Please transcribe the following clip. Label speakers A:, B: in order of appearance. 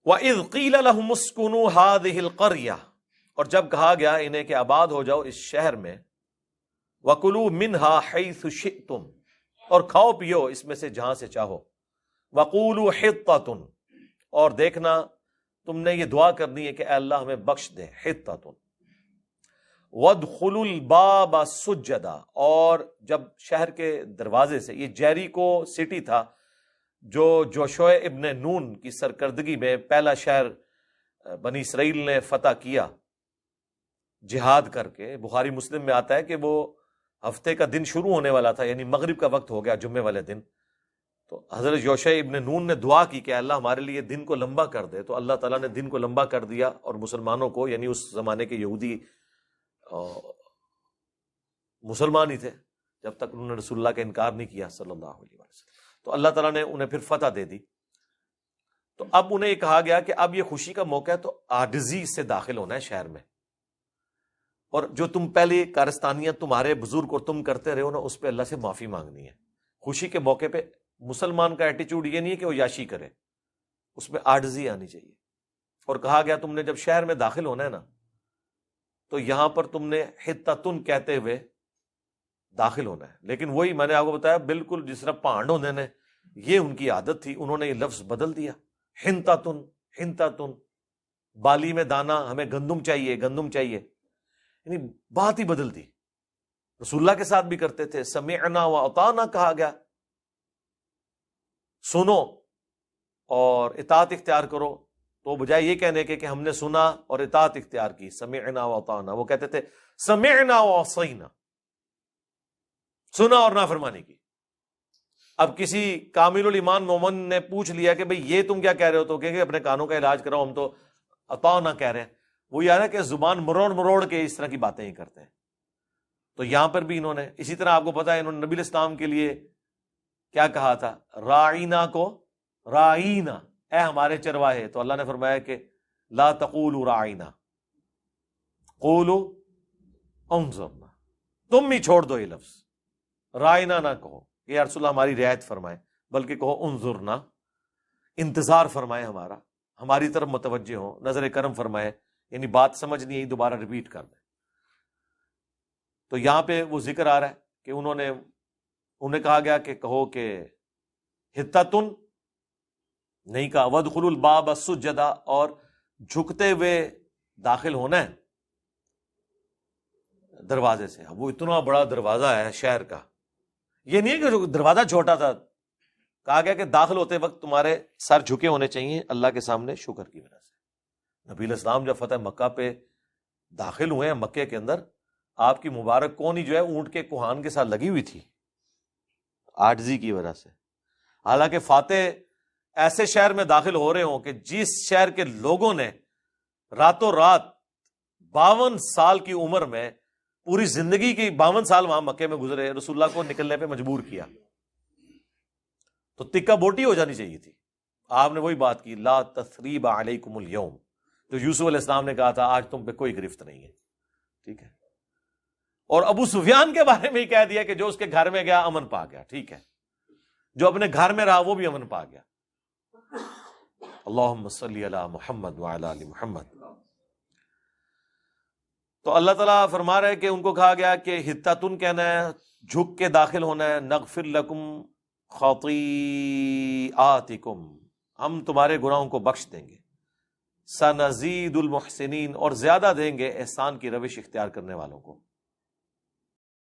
A: وَإِذْ قِيلَ لَهُمُ اسْكُنُوا هَٰذِهِ الْقَرْيَةَ، اور جب کہا گیا انہیں کہ آباد ہو جاؤ اس شہر میں، وَكُلُوا مِنْهَا حَيْثُ شِئْتُمْ، اور کھاؤ پیو اس میں سے جہاں سے چاہو، وَقُولُوا حِطَّةٌ، اور دیکھنا تم نے یہ دعا کرنی ہے کہ اے اللہ ہمیں بخش دے، حِطَّةٌ، وَادْخُلُوا الْبَابَ سُجَّدًا، اور جب شہر کے دروازے سے، یہ جیریکو سٹی تھا جو جوشع ابن نون کی سرکردگی میں پہلا شہر بنی اسرائیل نے فتح کیا جہاد کر کے۔ بخاری مسلم میں آتا ہے کہ وہ ہفتے کا دن شروع ہونے والا تھا، یعنی مغرب کا وقت ہو گیا جمعے والے دن، تو حضرت جوشع ابن نون نے دعا کی کہ اللہ ہمارے لیے دن کو لمبا کر دے، تو اللہ تعالیٰ نے دن کو لمبا کر دیا، اور مسلمانوں کو، یعنی اس زمانے کے یہودی مسلمان ہی تھے جب تک انہوں نے رسول اللہ کا انکار نہیں کیا صلی اللہ علیہ وسلم، تو اللہ تعالیٰ نے انہیں پھر فتح دے دی۔ تو اب انہیں یہ کہا گیا کہ اب یہ خوشی کا موقع ہے، تو عاجزی سے داخل ہونا ہے شہر میں، اور جو تم پہلے کارستانیاں تمہارے بزرگ اور تم کرتے رہے ہو نا، اس پہ اللہ سے معافی مانگنی ہے۔ خوشی کے موقع پہ مسلمان کا ایٹیچیوڈ یہ نہیں ہے کہ وہ یاشی کرے، اس میں عاجزی آنی چاہیے۔ اور کہا گیا تم نے جب شہر میں داخل ہونا ہے نا، تو یہاں پر تم نے حطتن کہتے ہوئے داخل ہونا ہے، لیکن وہی میں نے آپ کو بتایا بالکل جس طرح پانڈوں نے یہ ان کی عادت تھی، انہوں نے یہ لفظ بدل دیا، حنتاتن، حنتاتن، بالی میں دانا، ہمیں گندم چاہیے، گندم چاہیے، یعنی بات ہی بدل دی۔ رسول اللہ کے ساتھ بھی کرتے تھے، سمعنا و اطعنا کہا گیا، سنو اور اطاعت اختیار کرو، تو بجائے یہ کہنے کے کہ ہم نے سنا اور اطاعت اختیار کی، سمعنا و اطعنا، وہ کہتے تھے سمعنا و عصینا، سنا اور نافرمانی کی۔ اب کسی کامل الایمان مومن نے پوچھ لیا کہ بھئی یہ تم کیا کہہ رہے ہو، تو کہ اپنے کانوں کا علاج کراؤ، ہم تو اطعنا کہہ رہے ہیں۔ وہ یاد ہے کہ زبان مروڑ مروڑ کے اس طرح کی باتیں ہی کرتے ہیں۔ تو یہاں پر بھی انہوں نے اسی طرح، آپ کو پتا ہے انہوں نے نبی الاسلام کے لیے کیا کہا تھا، راعینا کو راعینا، اے ہمارے چرواہے، تو اللہ نے فرمایا کہ لا تقولوا راعینا قولوا انظرنا، تم ہی چھوڑ دو یہ لفظ، رائنا نہ کہو کہ یا رسول اللہ ہماری رعایت فرمائے، بلکہ کہو انظرنا، انتظار فرمائے، ہماری طرف متوجہ ہو، نظر کرم فرمائے، یعنی بات سمجھ نہیں آئی دوبارہ ریپیٹ کر دیں۔ تو یہاں پہ وہ ذکر آ رہا ہے کہ انہیں کہا گیا کہ کہو کہ حطتن، نہیں کہا وادخلوا الباب سجدا، اور جھکتے ہوئے داخل ہونا ہے دروازے سے۔ اب وہ اتنا بڑا دروازہ ہے شہر کا، یہ نہیں ہے کہ جو دروازہ چھوٹا تھا، کہا گیا کہ داخل ہوتے وقت تمہارے سر جھکے ہونے چاہیے اللہ کے سامنے شکر کی وجہ سے۔ نبی الاسلام جب فتح مکہ پہ داخل ہوئے ہیں، مکے کے اندر آپ کی مبارک کونی جو ہے اونٹ کے کوہان کے ساتھ لگی ہوئی تھی، عاجزی کی وجہ سے۔ حالانکہ فاتح ایسے شہر میں داخل ہو رہے ہوں کہ جس شہر کے لوگوں نے راتوں رات 52 سال کی عمر میں پوری زندگی کی 52 سال وہاں مکے میں گزرے، رسول اللہ کو نکلنے پہ مجبور کیا، تو تکہ بوٹی ہو جانی چاہیے تھی۔ آپ نے وہی بات کی، لا تثریب علیکم اليوم، جو یوسف علیہ السلام نے کہا تھا آج تم پہ کوئی گرفت نہیں ہے، ٹھیک ہے۔ اور ابو سفیان کے بارے میں ہی کہہ دیا کہ جو اس کے گھر میں گیا امن پا گیا، ٹھیک ہے، جو اپنے گھر میں رہا وہ بھی امن پا گیا۔ اللہم صلی علی محمد وعلی آل محمد۔ تو اللہ تعالیٰ فرما رہے کہ ان کو کہا گیا کہ حطتن کہنا ہے، جھک کے داخل ہونا ہے، نغفر لکم خطیئاتکم، ہم تمہارے گناہوں کو بخش دیں گے، سنزید المحسنین، اور زیادہ دیں گے احسان کی روش اختیار کرنے والوں کو۔